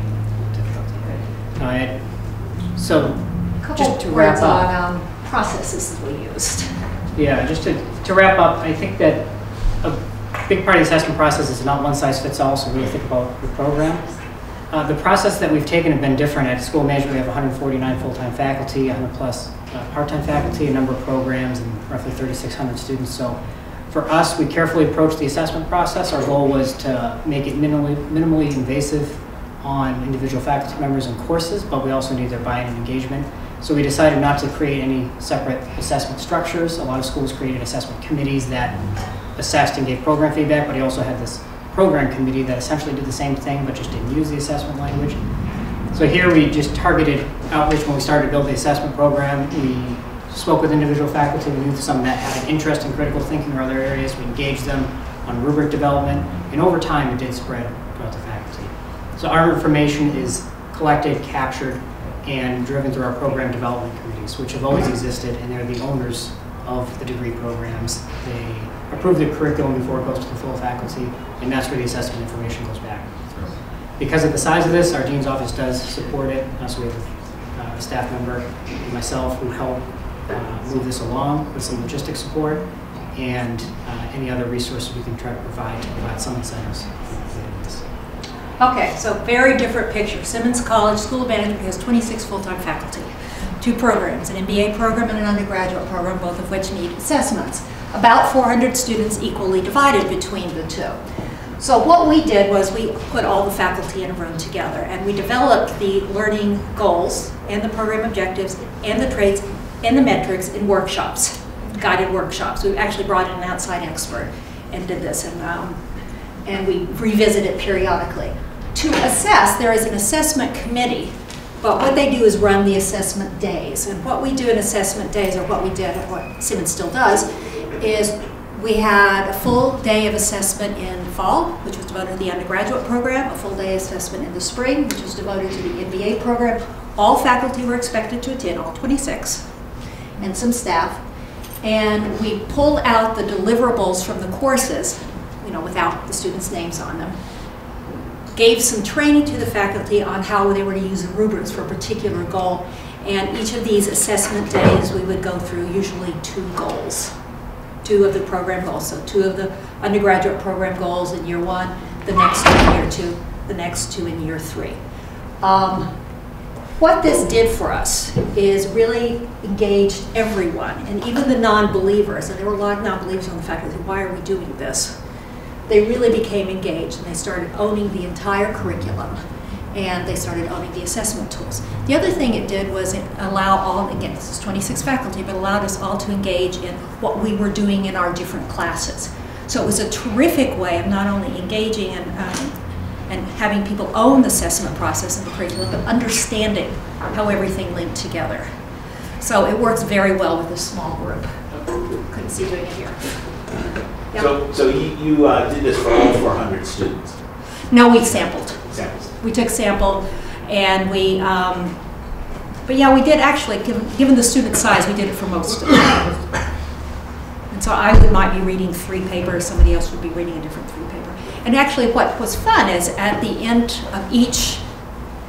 So just to wrap up. Processes that we used. Yeah, just to wrap up, I think that a big part of the assessment process is not one size fits all, so really think about the program. The process that we've taken have been different. At school management, we have 149 full-time faculty, 100 plus part-time faculty, a number of programs, and roughly 3,600 students. So for us, we carefully approached the assessment process. Our goal was to make it minimally invasive on individual faculty members and courses, but we also need their buy-in and engagement. So we decided not to create any separate assessment structures. A lot of schools created assessment committees that assessed and gave program feedback, but he also had this program committee that essentially did the same thing, but just didn't use the assessment language. So here we just targeted outreach when we started to build the assessment program. We spoke with individual faculty. We knew some that had an interest in critical thinking or other areas. We engaged them on rubric development, and over time it did spread throughout the faculty. So our information is collected, captured, and driven through our program development committees, which have always existed, and they're the owners of the degree programs. They approve the curriculum before it goes to the full faculty, and that's where the assessment information goes back through. Because of the size of this, our dean's office does support it. So we have a staff member, myself, who help move this along with some logistic support and any other resources we can try to provide some incentives. Okay, so very different picture. Simmons College School of Management has 26 full-time faculty, 2 programs, an MBA program and an undergraduate program, both of which need assessments. About 400 students equally divided between the two. So what we did was we put all the faculty in a room together and we developed the learning goals and the program objectives and the traits and the metrics in workshops. guided workshops. We actually brought in an outside expert and did this, and we revisit it periodically. To assess, there is an assessment committee, but what they do is run the assessment days. And what we do in assessment days, or what we did, or what Simmons still does, is we had a full day of assessment in fall, which was devoted to the undergraduate program, a full day assessment in the spring, which was devoted to the MBA program. All faculty were expected to attend, all 26, and some staff. And we pulled out the deliverables from the courses, without the students' names on them. Gave some training to the faculty on how they were to use the rubrics for a particular goal. And each of these assessment days, we would go through usually 2 goals. 2 of the program goals, so 2 of the undergraduate program goals in year 1, the next 2 in year 2, the next 2 in year 3. What this did for us is really engaged everyone, and even the non-believers, and there were a lot of non-believers on the faculty. Why are we doing this? They really became engaged, and they started owning the entire curriculum, and they started owning the assessment tools. The other thing it did was it allowed all, again, this is 26 faculty, but allowed us all to engage in what we were doing in our different classes. So it was a terrific way of not only engaging and having people own the assessment process and the curriculum, but understanding how everything linked together. So it works very well with a small group. Couldn't see doing it here. Yep. So you did this for all 400 students? No, we sampled. Samples. We took sample, and we, but yeah, we did actually, given the student size, we did it for most of them. And so I might be reading 3 papers, somebody else would be reading a different 3 paper. And actually what was fun is at the end of each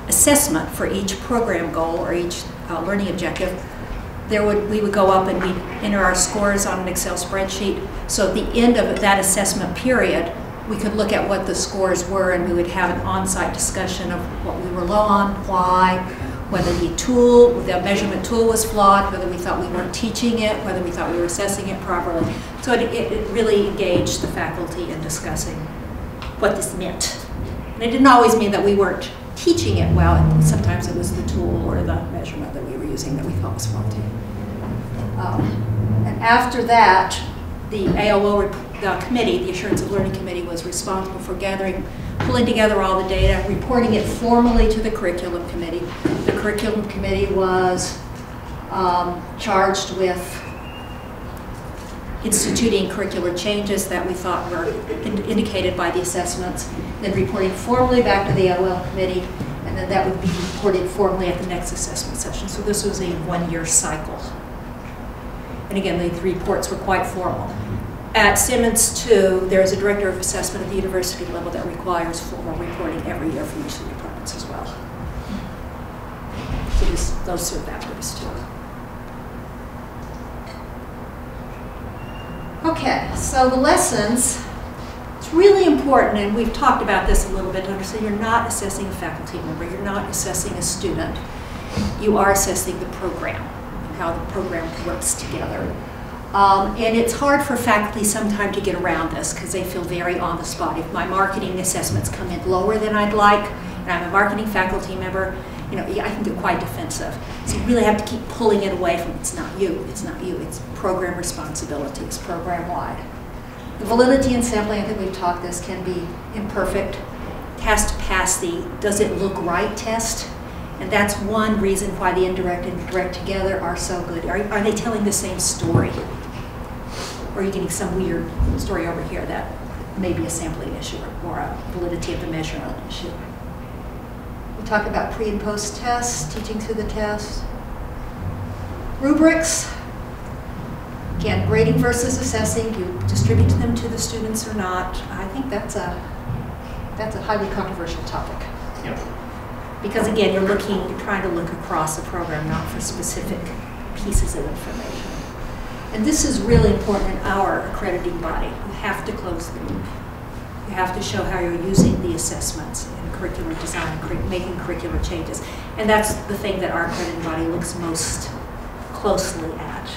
assessment for each program goal or each learning objective, we would go up and we'd enter our scores on an Excel spreadsheet. So at the end of that assessment period, we could look at what the scores were, and we would have an on-site discussion of what we were low on, why, whether the measurement tool was flawed, whether we thought we weren't teaching it, whether we thought we were assessing it properly. So it really engaged the faculty in discussing what this meant. And it didn't always mean that we weren't teaching it well. Sometimes it was the tool or the measurement that we were using that we thought was faulty. And after that, the AOO committee, the Assurance of Learning Committee, was responsible for pulling together all the data, reporting it formally to the Curriculum Committee. The Curriculum Committee was charged with instituting curricular changes that we thought were indicated by the assessments, then reporting formally back to the AOL committee, and then that would be reported formally at the next assessment session. So this was a 1-year cycle. And again, the reports were quite formal. At Simmons 2, there is a director of assessment at the university level that requires formal reporting every year from each of the departments as well. So those serve that purpose too. Okay, so the lessons, it's really important, and we've talked about this a little bit, to understand you're not assessing a faculty member, you're not assessing a student, you are assessing the program, and how the program works together. And it's hard for faculty sometimes to get around this because they feel very on the spot. If my marketing assessments come in lower than I'd like, and I'm a marketing faculty member, I can get quite defensive. So you really have to keep pulling it away from, it's not you, it's program responsibility, it's program-wide. The validity and sampling, I think we've talked this, can be imperfect. It has to pass the does it look right test. And that's one reason why the indirect and direct together are so good. Are they telling the same story? Or are you getting some weird story over here that may be a sampling issue or a validity of the measurement issue? We talk about pre and post tests, teaching through the test. Rubrics. Again, grading versus assessing. Do you distribute them to the students or not? I think that's a highly controversial topic. Yep. Because again, you're trying to look across the program, not for specific pieces of information. And this is really important in our accrediting body. You have to close the loop. You have to show how you're using the assessments in curricular design, making curricular changes. And that's the thing that our accrediting body looks most closely at.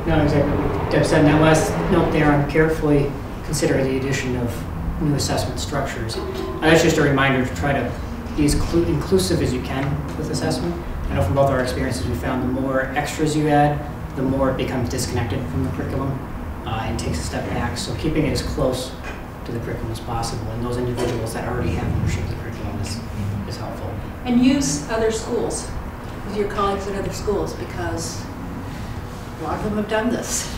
No, exactly. Deb said in that last note there, I'm carefully considering the addition of new assessment structures. That's just a reminder to try to be as inclusive as you can with assessment. I know from both our experiences, we found the more extras you add, the more it becomes disconnected from the curriculum and takes a step back. So keeping it as close to the curriculum as possible, and those individuals that already have ownership of the curriculum is helpful. And use other schools, with your colleagues in other schools, because a lot of them have done this.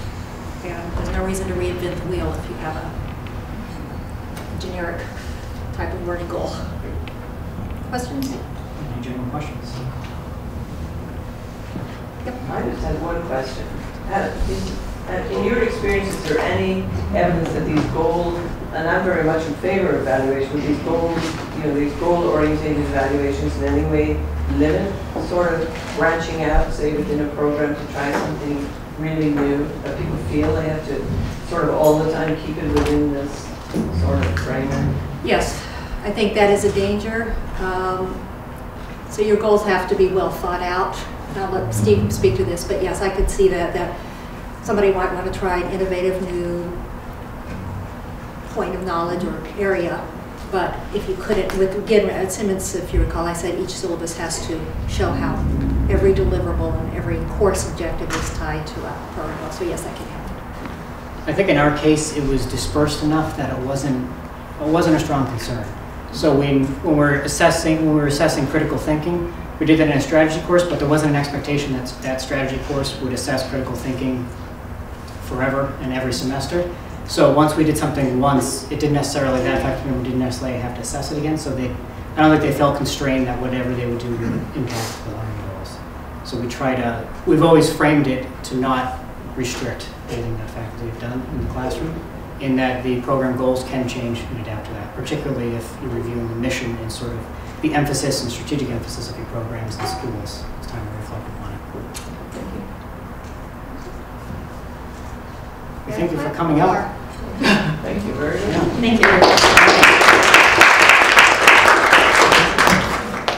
And there's no reason to reinvent the wheel if you have a generic type of learning goal. Questions? Any general questions? Yep. I just had one question. In your experience, is there any evidence that these goals, and I'm very much in favor of evaluation, but these goals, these goal-oriented evaluations in any way limit sort of branching out, say within a program, to try something really new, that people feel they have to sort of all the time keep it within this sort of framework? Yes, I think that is a danger. So your goals have to be well thought out. And I'll let Steve speak to this, but yes, I could see that somebody might want to try an innovative new point of knowledge or area. But if you couldn't, again, at Simmons, if you recall, I said each syllabus has to show how every deliverable and every course objective is tied to a program. So yes, that can happen. I think in our case, it was dispersed enough that it wasn't a strong concern. So when we were assessing critical thinking, we did that in a strategy course, but there wasn't an expectation that that strategy course would assess critical thinking forever and every semester. So once we did something once, it didn't necessarily, that faculty member didn't necessarily have to assess it again. So I don't think they felt constrained that whatever they would do would impact the learning goals. So we've always framed it to not restrict anything that faculty have done in the classroom, in that the program goals can change and adapt to that, particularly if you're reviewing the mission and sort of the emphasis and strategic emphasis of your programs and schools. It's time to reflect upon it. Thank you for coming out. Thank you very much. Thank you.